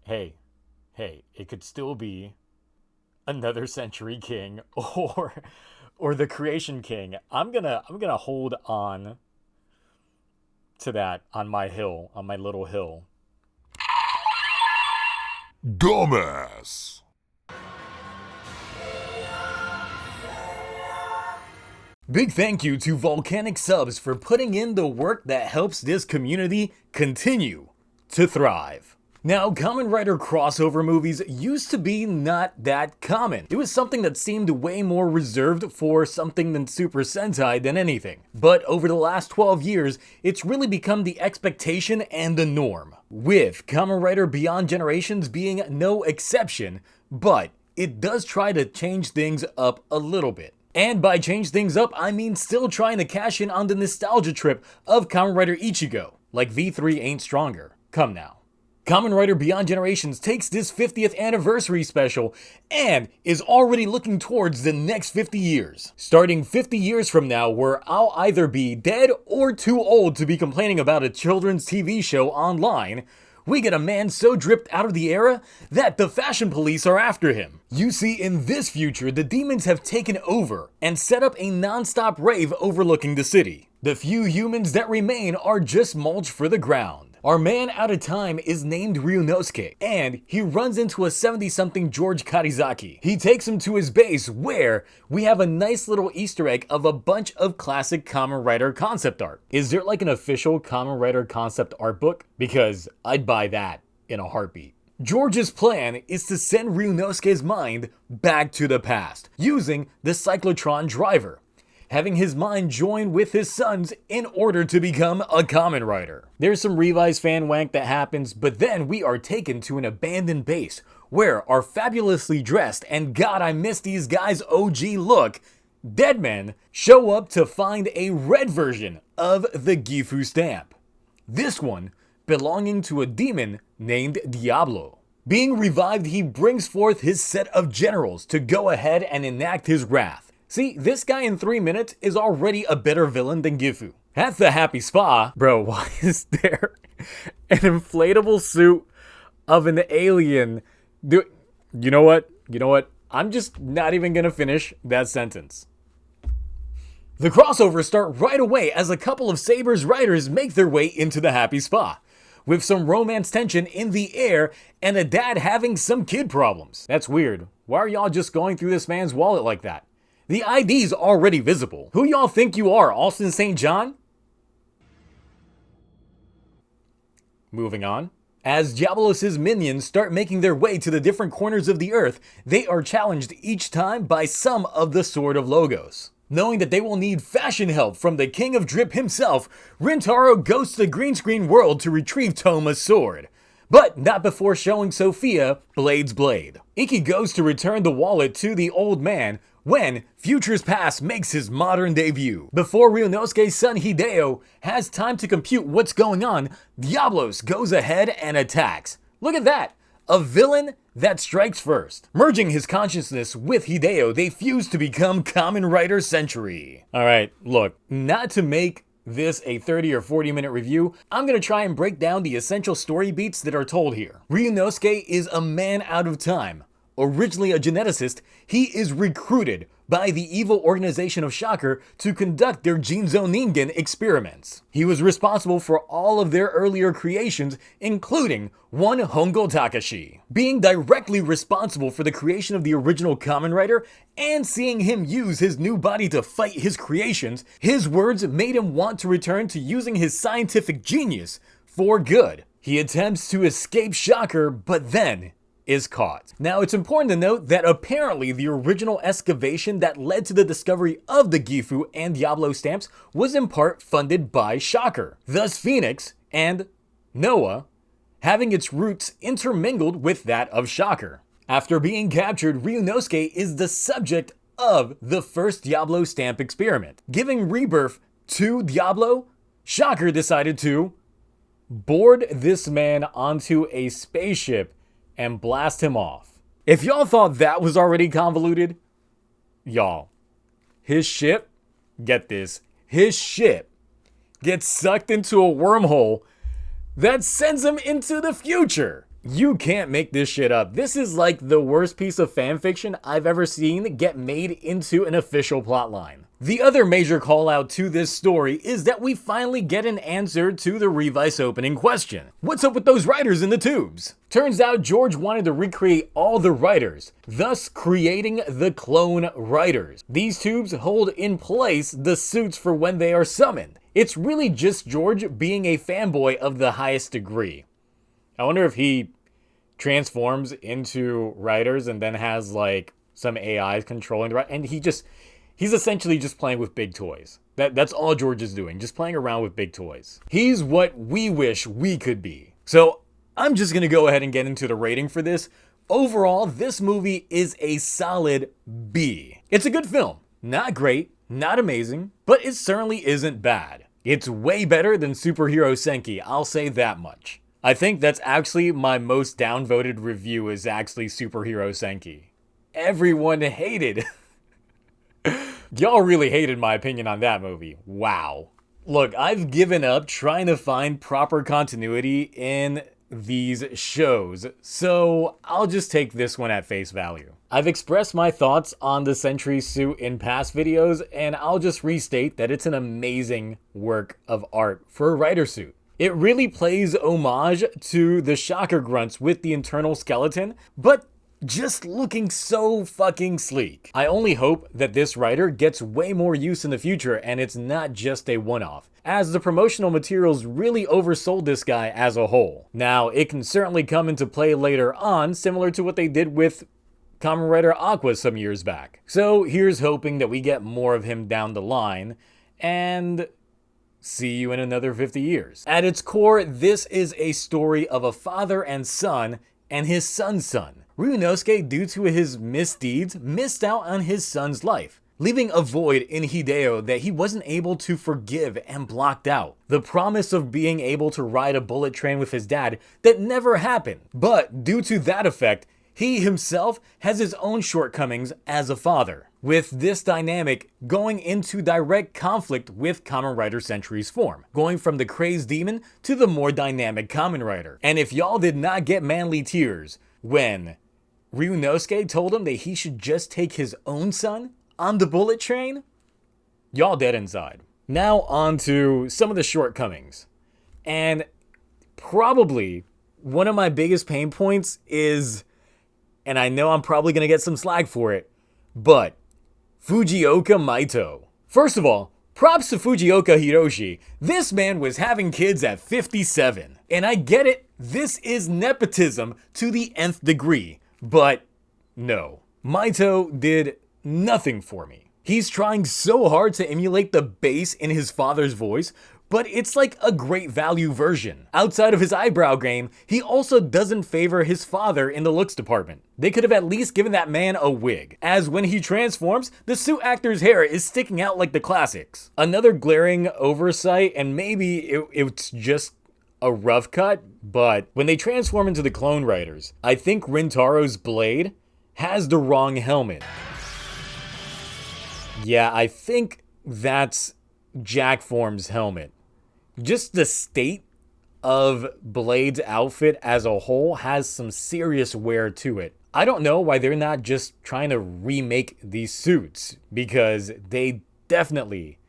hey, it could still be another Century King or the Creation King. I'm gonna hold on to that on my hill, on my little hill. Dumbass. Big thank you to Volcanic Subs for putting in the work that helps this community continue to thrive. Now, Kamen Rider crossover movies used to be not that common. It was something that seemed way more reserved for something than Super Sentai than anything. But over the last 12 years, it's really become the expectation and the norm, with Kamen Rider Beyond Generations being no exception, but it does try to change things up a little bit. And by change things up, I mean still trying to cash in on the nostalgia trip of Kamen Rider Ichigo, like V3 ain't stronger. Come now. Kamen Rider Beyond Generations takes this 50th anniversary special and is already looking towards the next 50 years. Starting 50 years from now, where I'll either be dead or too old to be complaining about a children's TV show online, we get a man so dripped out of the era that the fashion police are after him. You see, in this future, the demons have taken over and set up a non-stop rave overlooking the city. The few humans that remain are just mulch for the ground. Our man out of time is named Ryunosuke, and he runs into a 70-something George Karizaki. He takes him to his base, where we have a nice little Easter egg of a bunch of classic Kamen Rider concept art. Is there like an official Kamen Rider concept art book? Because I'd buy that in a heartbeat. George's plan is to send Ryunosuke's mind back to the past, using the Cyclotron driver, having his mind join with his son's in order to become a Kamen Rider. There's some Revi's fan wank that happens, but then we are taken to an abandoned base where our fabulously dressed, and God I miss these guys' OG look, dead men show up to find a red version of the Gifu stamp. This one belonging to a demon named Diablo. Being revived, he brings forth his set of generals to go ahead and enact his wrath. See, this guy in 3 minutes is already a better villain than Gifu. At the Happy Spa, bro, why is there an inflatable suit of an alien? You know what? I'm just not even gonna finish that sentence. The crossovers start right away as a couple of Saber's riders make their way into the Happy Spa, with some romance tension in the air and a dad having some kid problems. That's weird. Why are y'all just going through this man's wallet like that? The ID's already visible. Who y'all think you are, Austin St. John? Moving on. As Diablos' minions start making their way to the different corners of the earth, they are challenged each time by some of the Sword of Logos. Knowing that they will need fashion help from the King of Drip himself, Rintaro goes to the green screen world to retrieve Toma's sword. But not before showing Sophia Blade's blade. Iki goes to return the wallet to the old man when Future's Past makes his modern debut. Before Ryunosuke's son Hideo has time to compute what's going on, Diablos goes ahead and attacks. Look at that! A villain that strikes first. Merging his consciousness with Hideo, they fuse to become Kamen Rider Century. Alright, look, not to make this a 30 or 40 minute review, I'm gonna try and break down the essential story beats that are told here. Ryunosuke is a man out of time. Originally a geneticist, he is recruited by the evil organization of Shocker to conduct their Jinzo Ningen experiments. He was responsible for all of their earlier creations, including one Hongo Takashi. Being directly responsible for the creation of the original Kamen Rider and seeing him use his new body to fight his creations, his words made him want to return to using his scientific genius for good. He attempts to escape Shocker, but then is caught. Now, it's important to note that apparently the original excavation that led to the discovery of the Gifu and Diablo stamps was in part funded by Shocker, thus Phoenix and Noah having its roots intermingled with that of Shocker. After being captured, Ryunosuke is the subject of the first Diablo stamp experiment. Giving rebirth to Diablo, Shocker decided to board this man onto a spaceship and blast him off. If y'all thought that was already convoluted, y'all, his ship, get this, his ship gets sucked into a wormhole that sends him into the future. You can't make this shit up. This is like the worst piece of fanfiction I've ever seen get made into an official plotline. The other major call out to this story is that we finally get an answer to the Revice opening question. What's up with those riders in the tubes? Turns out George wanted to recreate all the riders, thus creating the Clone Riders. These tubes hold in place the suits for when they are summoned. It's really just George being a fanboy of the highest degree. I wonder if he transforms into riders and then has like some AIs controlling the ride, and he's essentially just playing with big toys. That's all George is doing, just playing around with big toys. He's what we wish we could be. So I'm just gonna go ahead and get into the rating for this. Overall, this movie is a solid B. It's a good film. Not great, not amazing, but it certainly isn't bad. It's way better than Superhero Senki, I'll say that much. I think that's actually my most downvoted review is actually Superhero Senki. Everyone hated. Y'all really hated my opinion on that movie. Wow. Look, I've given up trying to find proper continuity in these shows, so I'll just take this one at face value. I've expressed my thoughts on the Sentry suit in past videos, and I'll just restate that it's an amazing work of art for a rider suit. It really plays homage to the Shocker Grunts with the internal skeleton, but just looking so fucking sleek. I only hope that this rider gets way more use in the future and it's not just a one-off, as the promotional materials really oversold this guy as a whole. Now, it can certainly come into play later on, similar to what they did with Kamen Rider Aqua some years back. So here's hoping that we get more of him down the line, and see you in another 50 years. At its core, this is a story of a father and son and his son's son. Ryunosuke, due to his misdeeds, missed out on his son's life, leaving a void in Hideo that he wasn't able to forgive and blocked out. The promise of being able to ride a bullet train with his dad that never happened. But due to that effect, he himself has his own shortcomings as a father, with this dynamic going into direct conflict with Kamen Rider Sentry's form, going from the crazed demon to the more dynamic Kamen Rider. And if y'all did not get manly tears when Ryunosuke told him that he should just take his own son on the bullet train, y'all dead inside. Now on to some of the shortcomings. And probably one of my biggest pain points is, and I know I'm probably going to get some slack for it, but Fujioka Maito. First of all, props to Fujioka Hiroshi. This man was having kids at 57. And I get it, this is nepotism to the nth degree. But no, Maito did nothing for me. He's trying so hard to emulate the bass in his father's voice, but it's like a great value version. Outside of his eyebrow game, he also doesn't favor his father in the looks department. They could have at least given that man a wig, as when he transforms, the suit actor's hair is sticking out like the classics. Another glaring oversight, and maybe it's just a rough cut, but when they transform into the Clone Riders, I think Rintaro's blade has the wrong helmet. Yeah, I think that's Jack Form's helmet. Just the state of Blade's outfit as a whole has some serious wear to it. I don't know why they're not just trying to remake these suits, because they definitely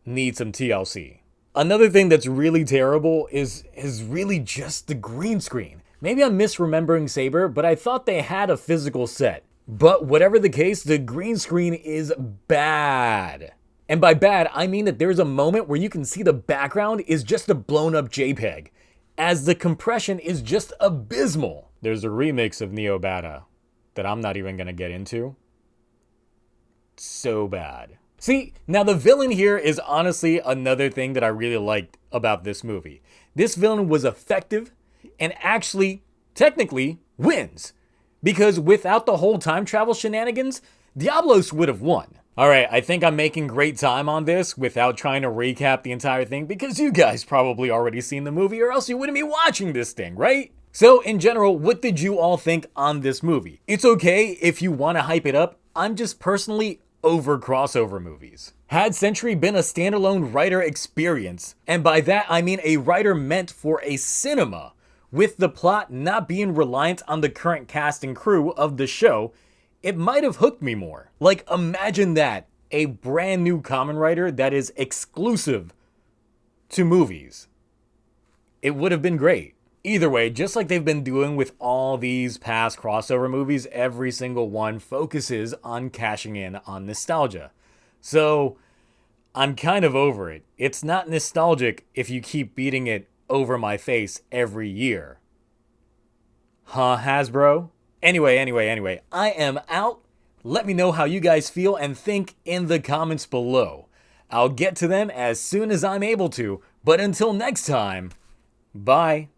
need some TLC. Another thing that's really terrible is really just the green screen. Maybe I'm misremembering Saber, but I thought they had a physical set. But whatever the case, the green screen is bad. And by bad, I mean that there's a moment where you can see the background is just a blown up JPEG, as the compression is just abysmal. There's a remix of Neobata that I'm not even gonna get into. So bad. See, now the villain here is honestly another thing that I really liked about this movie. This villain was effective and actually, technically, wins. Because without the whole time travel shenanigans, Diablos would have won. Alright, I think I'm making great time on this without trying to recap the entire thing, because you guys probably already seen the movie or else you wouldn't be watching this thing, right? So in general, what did you all think on this movie? It's okay if you want to hype it up. I'm just personally over crossover movies. Had Sentry been a standalone writer experience, and by that I mean a writer meant for a cinema, With the plot not being reliant on the current cast and crew of the show, it might have hooked me more. Like, imagine that, a brand new Kamen Rider that is exclusive to movies. It would have been great. Either way, just like they've been doing with all these past crossover movies, every single one focuses on cashing in on nostalgia. So, I'm kind of over it. It's not nostalgic if you keep beating it over my face every year. Huh, Hasbro? Anyway, I am out. Let me know how you guys feel and think in the comments below. I'll get to them as soon as I'm able to, but until next time, bye.